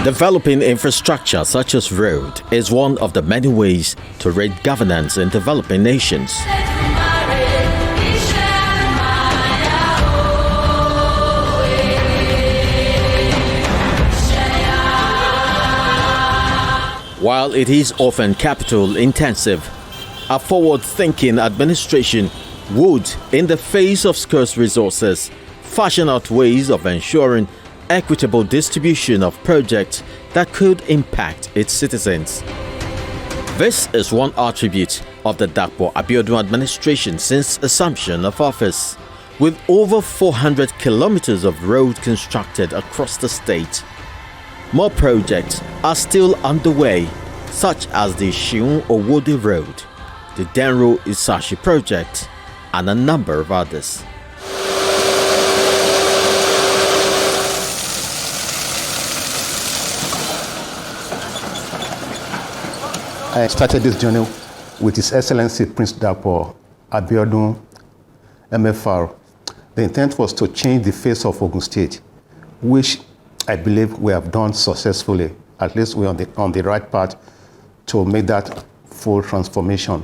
Developing infrastructure such as road is one of the many ways to raise governance in developing nations. While it is often capital intensive, a forward-thinking administration would, in the face of scarce resources, fashion out ways of ensuring equitable distribution of projects that could impact its citizens. This is one attribute of the Dapo Abiodun administration since assumption of office, with over 400 kilometers of road constructed across the state. More projects are still underway, such as the Siun-Owode Road, the Denro-Ishaso project, and a number of others. I started this journey with His Excellency Prince Dapo Abiodun, MFR. The intent was to change the face of Ogun State, which I believe we have done successfully. At least we're on the right path to make that full transformation.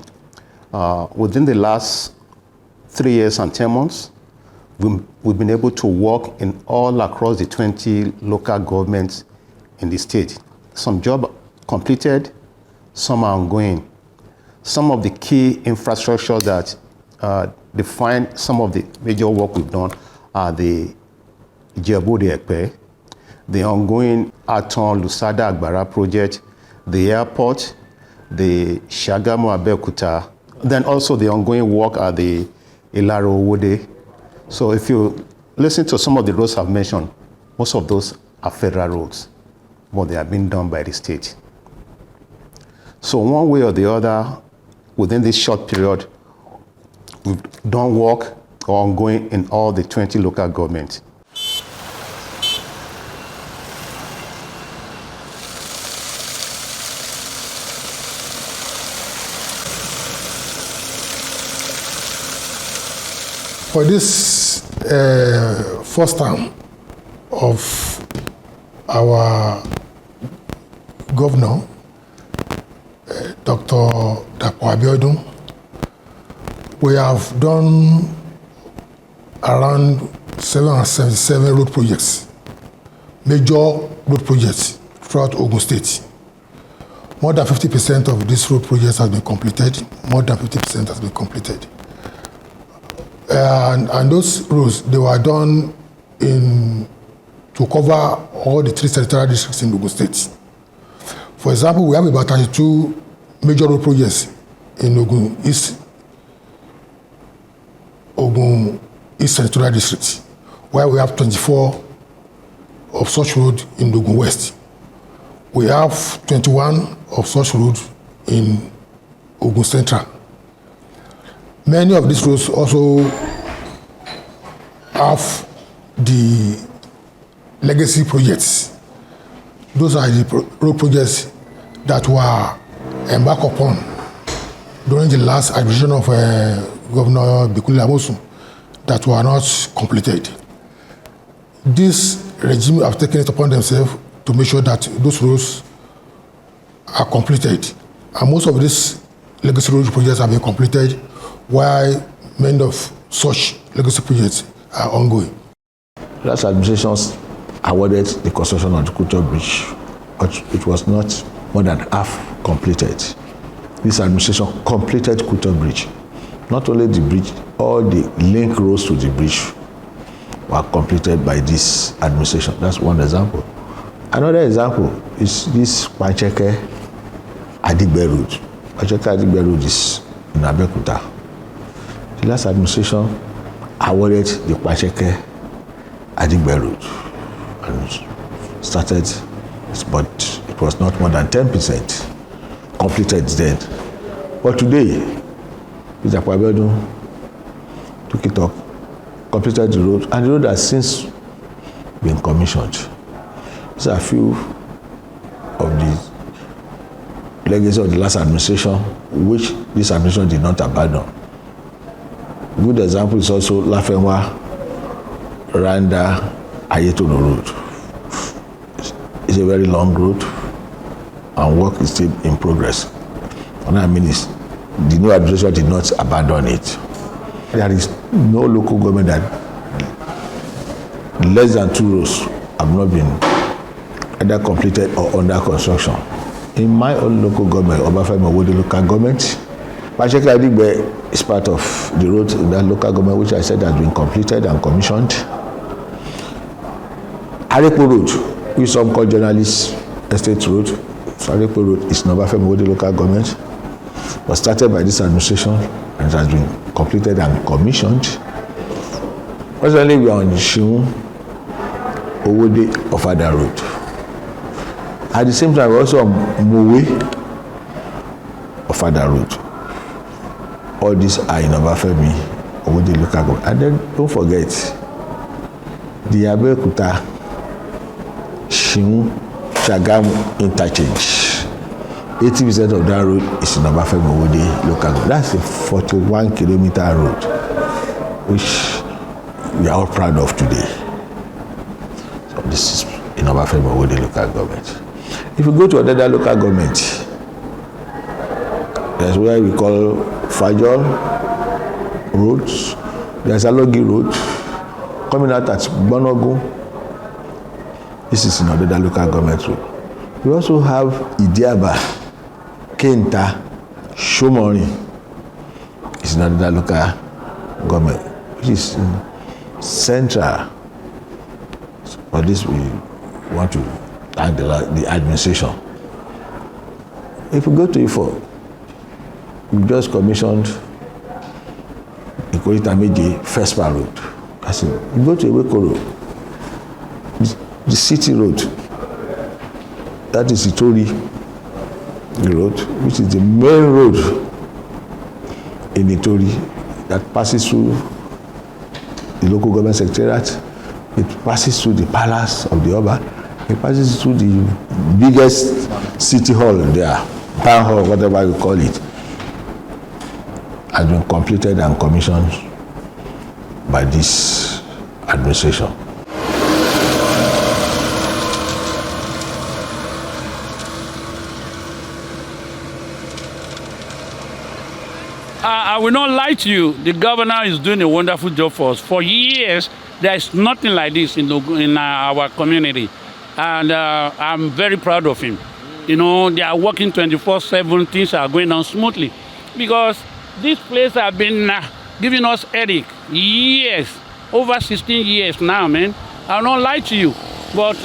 Within the last 3 years and 10 months, we've been able to work in all across the 20 local governments in the state. Some jobs completed, some are ongoing. Some of the key infrastructure that define some of the major work we've done are the Siun-Owode, the ongoing Aton-Lusada Agbara project, the airport, the Shagamu-Abeokuta, then also the ongoing work at the Denro-Ishaso. So if you listen to some of the roads I've mentioned, most of those are federal roads, but they are being done by the state. So one way or the other, within this short period, we've done work ongoing in all the 20 local governments. For this first term of our governor, Dr. Dapo Abiodun, we have done around 777 road projects, major road projects throughout Ogun State. More than 50% of these road projects has been completed. More than 50% has been completed. And those roads, they were done to cover all the 3 territorial districts in Ogun State. For example, we have about 32 major road projects in Ogun East Territorial District, while we have 24 of such roads in Ogun West. We have 21 of such roads in Ogun Central. Many of these roads also have the legacy projects. Those are the road projects that were embarked upon during the last administration of Governor Bikuli Amosun that were not completed. This regime have taken it upon themselves to make sure that those roads are completed. And most of these legacy road projects have been completed, while many of such legacy projects are ongoing. Last administrations awarded the construction of the Kuto Bridge, but it was not more than half completed. This administration completed Kuto Bridge. Not only the bridge, all the link roads to the bridge were completed by this administration. That's one example. Another example is this Pancheke Adigbe Road. Pancheke Adigbe Road is in Abeokuta. The last administration awarded the Pancheke Adigbe Road and started, but it was not more than 10% completed then. But today, Mr. Dapo Abiodun took it up, completed the road, and the road has since been commissioned. These are a few of the legacy of the last administration, which this administration did not abandon. A good example is also Lafenwa Randa Ayetono Road. It's a very long road, and work is still in progress. What I mean is, the new administration did not abandon it. There is no local government that less than 2 roads have not been either completed or under construction. In my own local government, Siun-Owode local government, Pacheka Adigbe is part of the road in that local government, which I said has been completed and commissioned. Arepo Road, which some call Journalist Estate Road, so Arepo Road is Siun-Owode local government, was started by this administration and it has been completed and commissioned. Presently, we are on the Siun-Owode Ofada Road. At the same time, we are also on Mowe Ofada Road. All these are in Siun-Owode local government. And then don't forget, the Abeokuta Siun-Shagamu interchange. 80% of that road is in Siun-Owode local government. That's a 41-kilometer road, which we are all proud of today. So this is in Siun-Owode local government. If you go to another local government, there's where we call Fajol roads. There's Alogi Road coming out at Bonogun. This is in another local government road. We also have Idiaba, Kenta, Shomori. It's in another local government, which is in central. For this, we want to thank the administration. If we go to Ifo, we just commissioned Ikorita-Meje Fespa Road. You go to Eweko Road, the city road, that is Itori Road, which is the main road in Itori that passes through the local government secretariat. It passes through the palace of the Oba. It passes through the biggest city hall there, town hall, whatever you call it. Has been completed and commissioned by this administration. I will not lie to you. The governor is doing a wonderful job for us. For years, there is nothing like this in our community. And I'm very proud of him. You know, they are working 24/7. Things are going on smoothly. Because this place has been giving us headache years, over 16 years now, man. I will not lie to you. But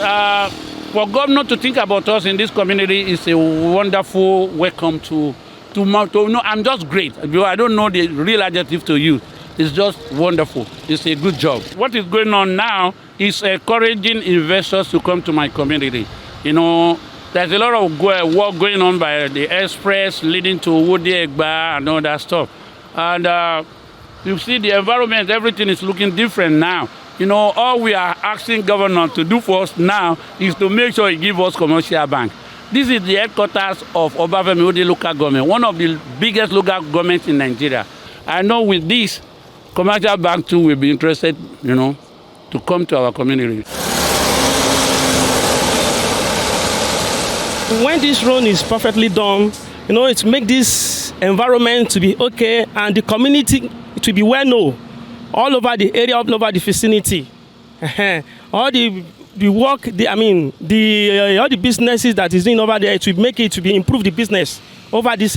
for governor to think about us in this community is a wonderful welcome to no, I'm just great. I don't know the real adjective to use. It's just wonderful. It's a good job. What is going on now is encouraging investors to come to my community. You know, there's a lot of work going on by the express leading to Owode-Egba and all that stuff. And you see the environment, everything is looking different now. You know, all we are asking governor to do for us now is to make sure he gives us commercial bank. This is the headquarters of Siun-Owode local government, one of the biggest local governments in Nigeria. I know with this, commercial bank too will be interested, you know, to come to our community. When this road is perfectly done, you know, it makes this environment to be okay and the community to be well known all over the area, all over the vicinity. All the work, all the businesses that is doing over there to make it to be improve the business over this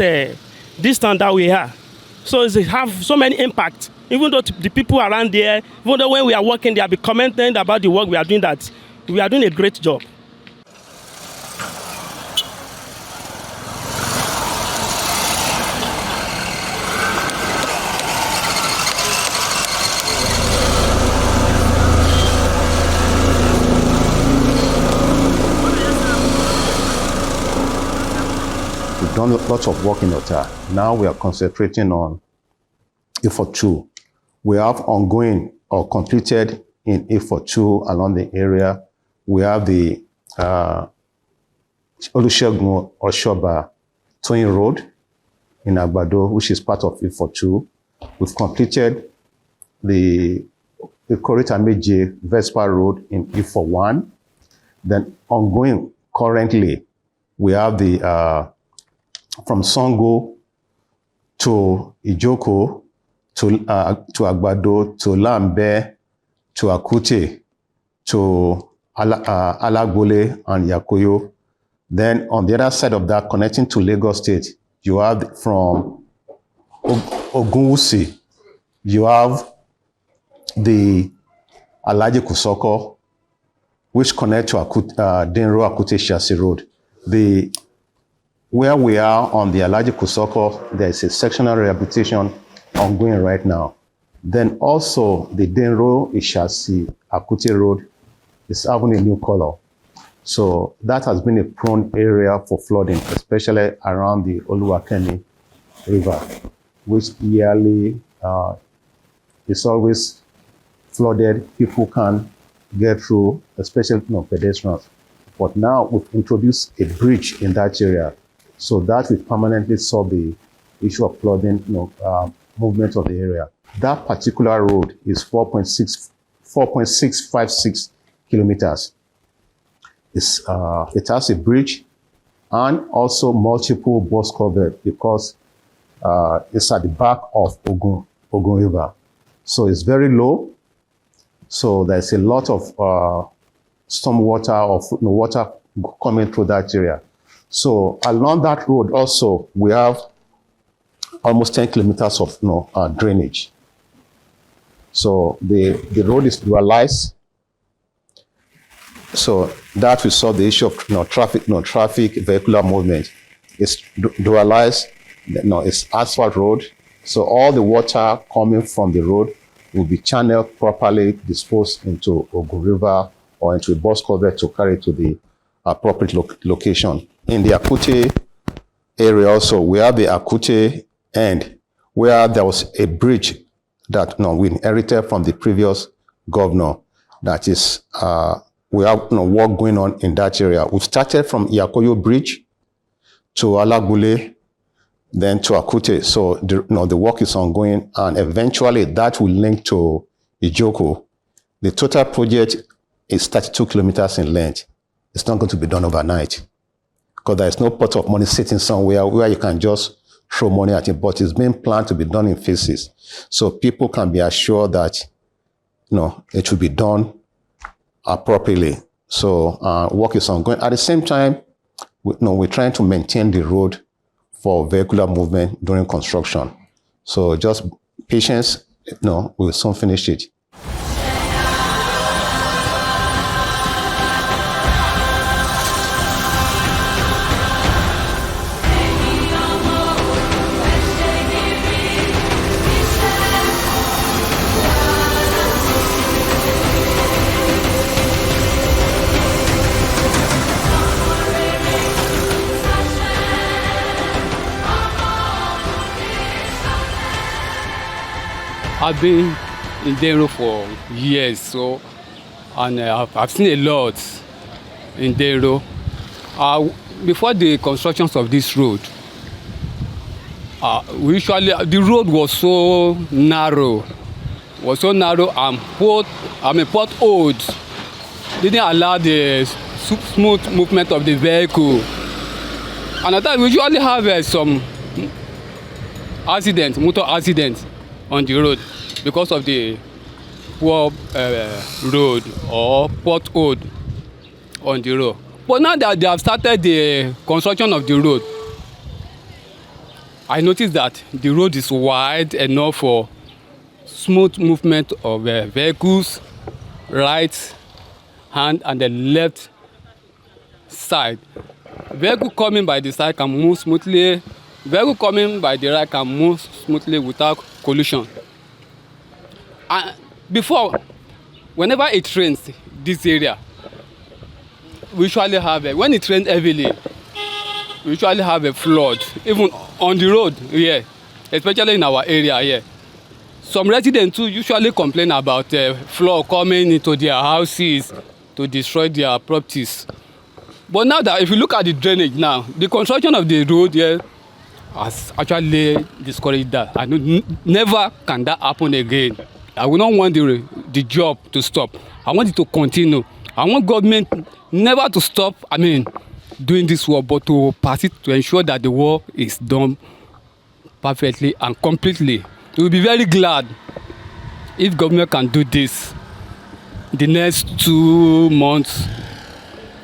town that we have. So it have so many impact. Even though the people around there, even though when we are working, they will be commenting about the work we are doing, that we are doing a great job. We've done lots of work in Ota. Now we are concentrating on A42. We have ongoing or completed in A42 along the area. We have the Olusegun Oshoba Twin Road in Agbado, which is part of A42. We've completed the Ikorita-Meje Vespa Road in A41. Then ongoing currently, we have the from Songo to Ijoko to Agbado to Lambe to Akute to Alagbole and Yakoyo. Then on the other side of that, connecting to Lagos State, you have from Ogunwusi, you have the Alhaji Kusoko, which connect to Denro-Ishaso Road. Where we are on the Alhaji Kusoko, there is a sectional rehabilitation ongoing right now. Then also the Denro-Ishaso Akute Road is having a new color. So that has been a prone area for flooding, especially around the Oluwakemi River, which yearly is always flooded. People can't get through, especially pedestrians. But now we've introduced a bridge in that area, so that will permanently solve the issue of flooding, movement of the area. That particular road is 4.656 kilometers. It has a bridge and also multiple bus coverage because it's at the back of Ogun River. So it's very low. So there's a lot of storm water or water coming through that area. So along that road also, we have almost 10 kilometers of drainage. So the road is dualized. So that will solve the issue of traffic vehicular movement. It's dualized. It's asphalt road. So all the water coming from the road will be channeled properly, disposed into Ogun River or into a bus cover to carry to the appropriate location. In the Akute area also, we have the Akute end where there was a bridge that we inherited from the previous governor. That is, we have work going on in that area. We've started from Yakoyo Bridge to Alagbole, then to Akute. So the work is ongoing, and eventually that will link to Ijoko. The total project is 32 kilometers in length. It's not going to be done overnight because there is no pot of money sitting somewhere where you can just throw money at it, but it's being planned to be done in phases. So people can be assured that it will be done appropriately. So work is ongoing. At the same time, we're trying to maintain the road for vehicular movement during construction. So just patience, we'll soon finish it. I've been in Denro for years, and I've seen a lot in Denro. Before the constructions of this road, the road was so narrow, and potholes didn't allow the smooth movement of the vehicle. And at times we usually have some motor accidents on the road because of the poor road or pothole on the road. But now that they have started the construction of the road, I noticed that the road is wide enough for smooth movement of vehicles, right hand and the left side. Vehicle coming by the side can move smoothly. Vehicle coming by the right can move smoothly without collision. And before, whenever it rains this area, we usually have when it rains heavily, we usually have a flood, even on the road here, especially in our area here. Some residents too usually complain about flood coming into their houses to destroy their properties. But now that if you look at the drainage now, the construction of the road here has actually discouraged that. I know never can that happen again. I will not want the job to stop. I want it to continue. I want government never to stop, doing this work, but to persist to ensure that the work is done perfectly and completely. We will be very glad if government can do this. The next 2 months,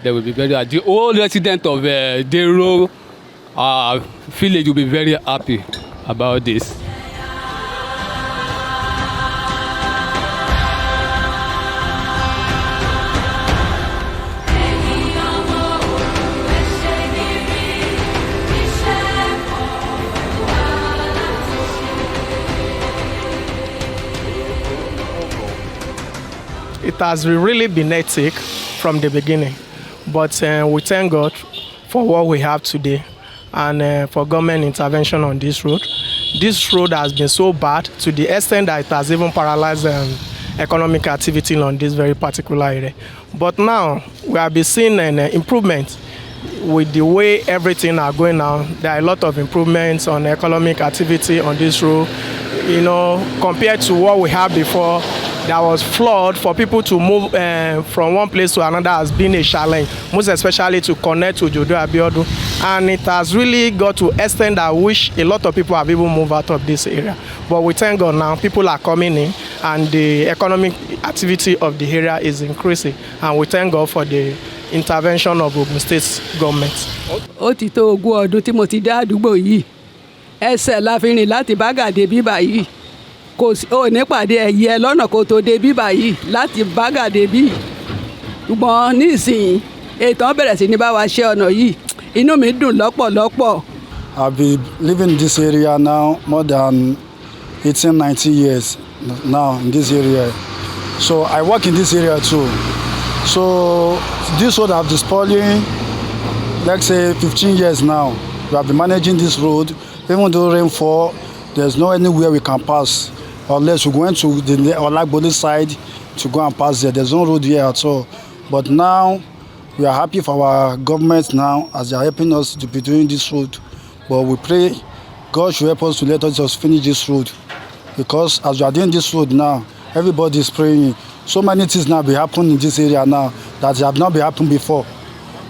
they will be very happy. The whole resident of Denro village will be very happy about this. It has really been hectic from the beginning, but we thank God for what we have today and for government intervention on this road. This road has been so bad to the extent that it has even paralyzed economic activity on this very particular area. But now we have been seeing an improvement with the way everything are going now. There are a lot of improvements on economic activity on this road. You know, compared to what we had before, that was flawed. For people to move from one place to another has been a challenge, most especially to connect to Siun-Owode. And it has really got to extent that which a lot of people have even moved out of this area. But we thank God now, people are coming in and the economic activity of the area is increasing. And we thank God for the intervention of Ogun State government. Ó ti tó ogún ọdún tí mo ti dé àdúgbò yìí. Ẹsẹ̀ la fi rìn láti Bága dé bíbà yìí. Kò sí ò ní pàdé ẹ̀yẹ lọ́nà kó tó dé bíbà yìí láti Bága dé bí. Ṣùgbọ́n nísìnyí ètò bẹ̀rẹ̀ sí ní bá wa ṣe ọ̀nà yìí. Inú mi dùn lọ́pọ̀lọpọ̀. I've been living in this area now more than 18-19 years now in this area. So I work in this area too. So this road have been spoiling, let's say 15 years now. We have been managing this road. Even though rainfall, there's no anywhere we can pass unless we went to the Olagbole side to go and pass there. There's no road here at all. But now we are happy for our government now as they are helping us to be doing this road. But we pray God should help us to let us just finish this road, because as we are doing this road now, everybody is praying. So many things now be happening in this area now that have not been happened before.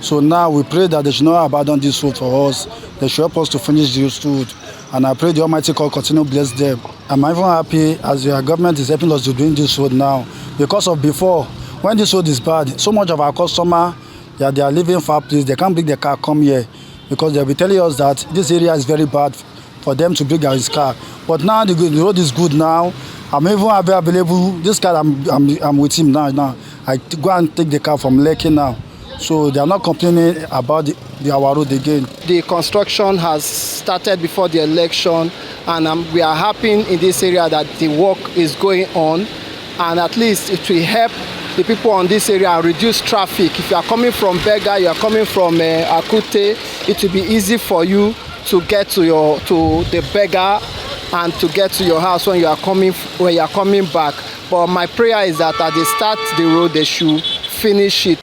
So now we pray that they should not abandon this road for us. They should help us to finish this road. And I pray the Almighty God continue to bless them. I'm even happy as the government is helping us to doing this road now. Because of before, when this road is bad, so much of our customer, they are living far place. They can't bring their car come here because they'll be telling us that this area is very bad for them to bring his car. But now the road is good now. I'm even available. This car, I'm with him now. I go and take the car from Lekki now. So they are not complaining about our road again. The construction has started before the election, and we are happy in this area that the work is going on, and at least it will help the people on this area and reduce traffic. If you are coming from Bega, you are coming from Akute, it will be easy for you to get to the Bega and to get to your house when you are coming back. But my prayer is that as they start the road, they should finish it.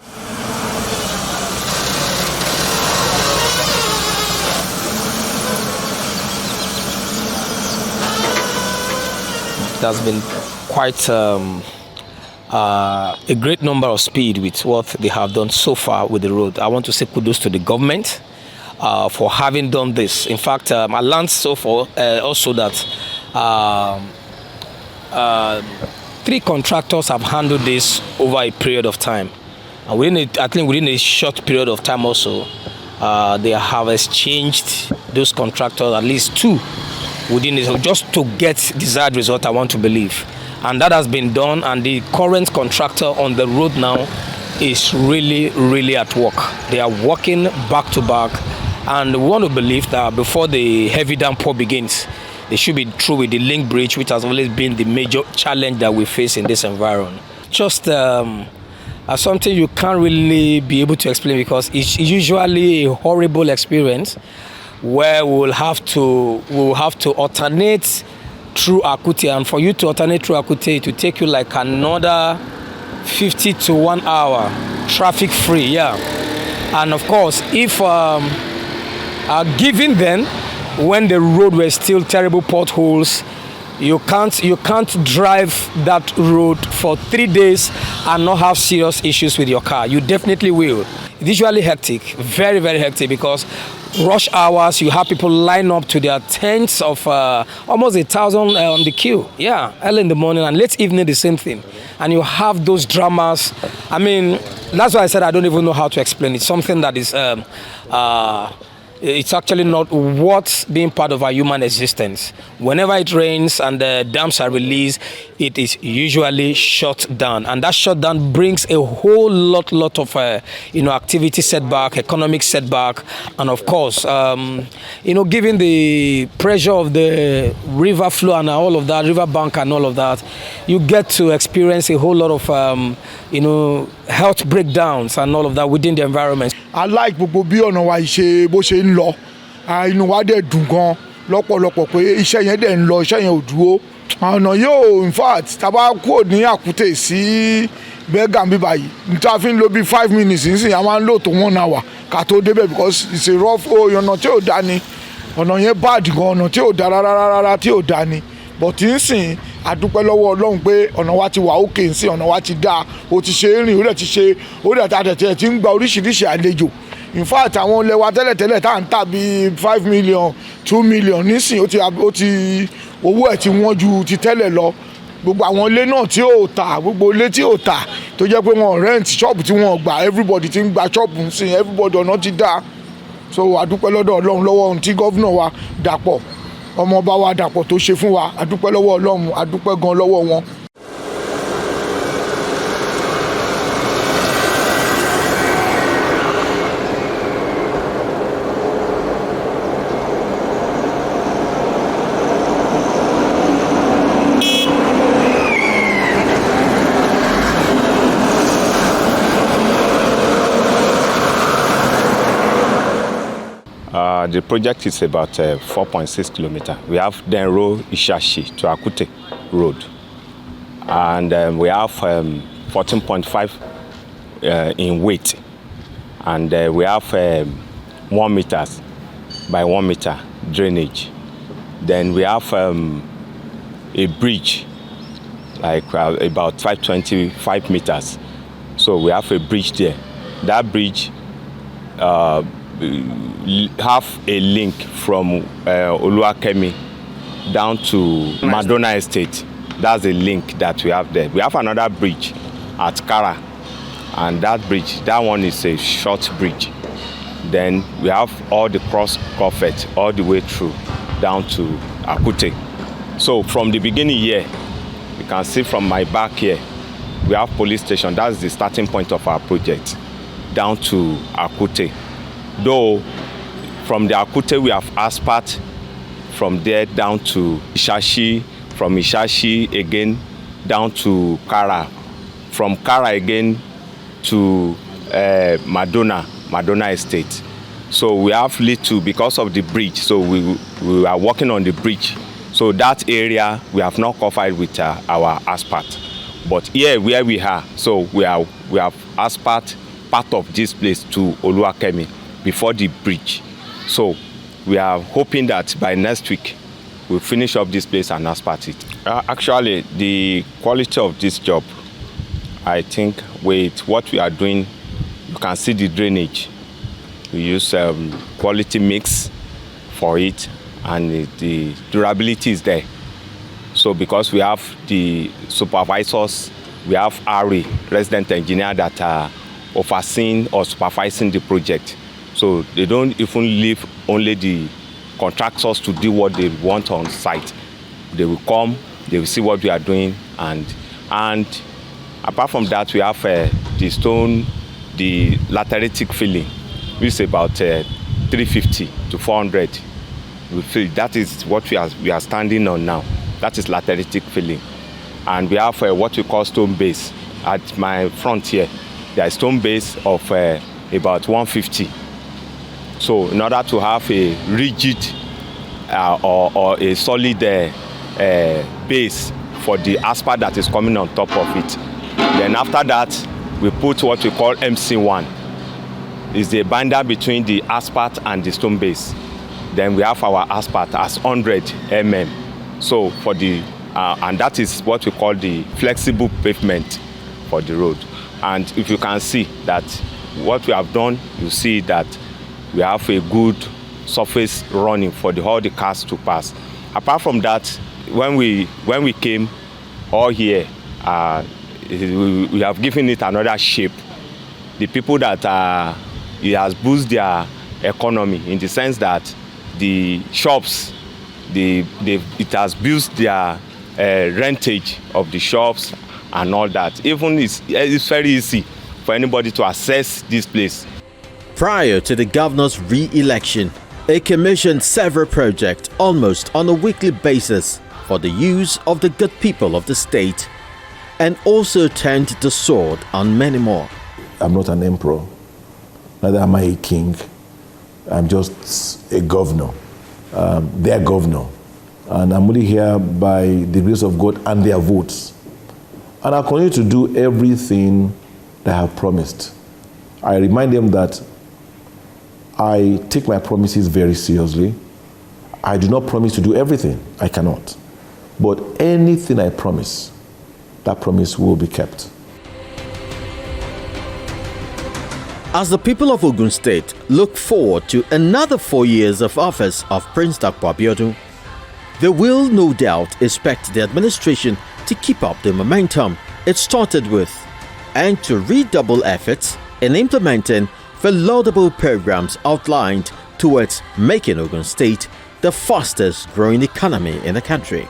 It has been quite a great number of speed with what they have done so far with the road. I want to say kudos to the government for having done this. In fact, I learned so far also that 3 contractors have handled this over a period of time. And within a short period of time also, they have exchanged those contractors, at least 2, within it, just to get desired result, I want to believe. And that has been done, and the current contractor on the road now is really at work. They are working back to back, and we want to believe that before the heavy downpour begins, they should be through with the link bridge, which has always been the major challenge that we face in this environment. Just something you can't really be able to explain, because it's usually a horrible experience where we'll have to alternate through Akute, and for you to alternate through Akute, it will take you like another 50 to 1 hour traffic free, yeah. And of course, if given then, when the road were still terrible potholes, You can't drive that road for 3 days and not have serious issues with your car. You definitely will. It's usually hectic, very, very hectic, because rush hours, you have people line up to their tents of almost 1,000 on the queue. Yeah, early in the morning and late evening, the same thing. And you have those dramas. I mean, that's why I said I don't even know how to explain it. Something that is, it's actually not worth being part of our human existence. Whenever it rains and the dams are released, it is usually shut down. And that shutdown brings a whole lot of, activity setback, economic setback. And of course, given the pressure of the river flow and all of that, river bank and all of that, you get to experience a whole lot of, health breakdowns and all of that within the environment. I like gbogbo bí ọ̀nà wa ṣe bó ṣe ń lọ inú wa dẹ̀ dùn gan lọ́pọ̀lọpọ̀ pé iṣẹ́ yẹn dẹ̀ ń lọ iṣẹ́ yẹn ò dúró ọ̀nà yóò in fact tá bá kúrò ní Àkútè sí Bergam bí báyìí níta fi ń lò bí 5 minutes nísìnyí a máa ń lò tó 1 hour ká tó débẹ̀ because it's a rough ọ̀nà tí ò dá ni ọ̀nà yẹn bad gan ọ̀nà tí ò dá rárá tí ò dá ni but nísìnyí àdúpẹ́ lọ́wọ́ Ọlọ́run pé ọ̀nà wa ti wà òkè nsìn ọ̀nà wa ti dáa ó ti ṣe é rìn ó dẹ̀ tàtẹ̀tẹ̀ ti ń gba oríṣiríṣi àlejò in fact àwọn ilẹ̀ wa tẹ́lẹ̀tẹ́lẹ̀ tá à ń tà bí 5 million 2 million nísìn ó ti owó ẹ̀ ti wọ́n ju ti tẹ́lẹ̀ lọ gbogbo àwọn ilé náà tí ò tà gbogbo ilé tí ò tà tó jẹ́ pé wọ́n rent shop tí wọ́n gbà everybody ti ń gba shop nsìn everybody ọ̀nà ti dáa so àdúpẹ́ lọ́dọ̀ Ọlọ́run lọ́wọ́ ohun tí gọ́vnà wa Dàpọ̀ ọmọọba wa Dàpọ̀ tó ṣe fún wa àdúpẹ́ lọ́wọ́ Ọlọ́run àdúpẹ́ gan lọ́wọ́ wọn. The project is about 4.6 kilometers. We have Denro-Ishaso to Akute road. And we have 14.5 in weight. And we have 1 meter by 1 meter drainage. Then we have a bridge, like about 525 meters. So we have a bridge there. That bridge have a link from Oluwakemi down to Madonna Estate. That's the link that we have there. We have another bridge at Kara, and that bridge, that one is a short bridge. Then we have all the cross culvert all the way through down to Akute. So from the beginning here, you can see from my back here, we have police station. That's the starting point of our project, down to Akute. Though from the Akute we have asphalt, from there down to Ishashi, from Ishashi again down to Kara, from Kara again to Madonna Estate. So we have little because of the bridge. So we are working on the bridge. So that area we have not covered with our asphalt. But here where we are, so we have asphalt part of this place to Oluwakemi before the bridge. So we are hoping that by next week we'll finish up this place and asphalt it. Actually, the quality of this job, I think with what we are doing, you can see the drainage. We use quality mix for it, and the durability is there. So because we have the supervisors, we have RE, resident engineer, that are overseeing or supervising the project. So they don't even leave only the contractors to do what they want on site. They will come, they will see what we are doing, and apart from that, we have the stone, the lateritic filling, which is about 350 to 400. We feel that is what we are standing on now. That is lateritic filling. And we have what we call stone base. At my front here, there is stone base of about 150. So in order to have a rigid or a solid base for the asphalt that is coming on top of it. Then after that, we put what we call MC1. It's the binder between the asphalt and the stone base. Then we have our asphalt as 100 mm. So for the and that is what we call the flexible pavement for the road. And if you can see that what we have done, you see that we have a good surface running for all the cars to pass. Apart from that, when we came all here, we have given it another shape. The people that it has boosted their economy in the sense that the shops, it has boosted their rentage of the shops and all that. Even it's very easy for anybody to access this place. Prior to the governor's re-election, he commissioned several projects almost on a weekly basis for the use of the good people of the state, and also turned the sword on many more. I'm not an emperor, neither am I a king. I'm just a governor, their governor. And I'm only here by the grace of God and their votes. And I'll continue to do everything that I have promised. I remind them that I take my promises very seriously. I do not promise to do everything. I cannot. But anything I promise, that promise will be kept. As the people of Ogun State look forward to another 4 years of office of Prince Dapo Abiodun, they will no doubt expect the administration to keep up the momentum it started with and to redouble efforts in implementing the laudable programs outlined towards making Ogun State the fastest growing economy in the country.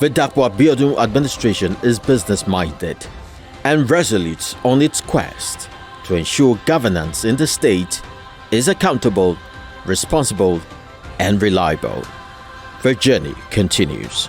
The Dapo Abiodun administration is business-minded and resolute on its quest to ensure governance in the state is accountable, responsible, and reliable. The journey continues.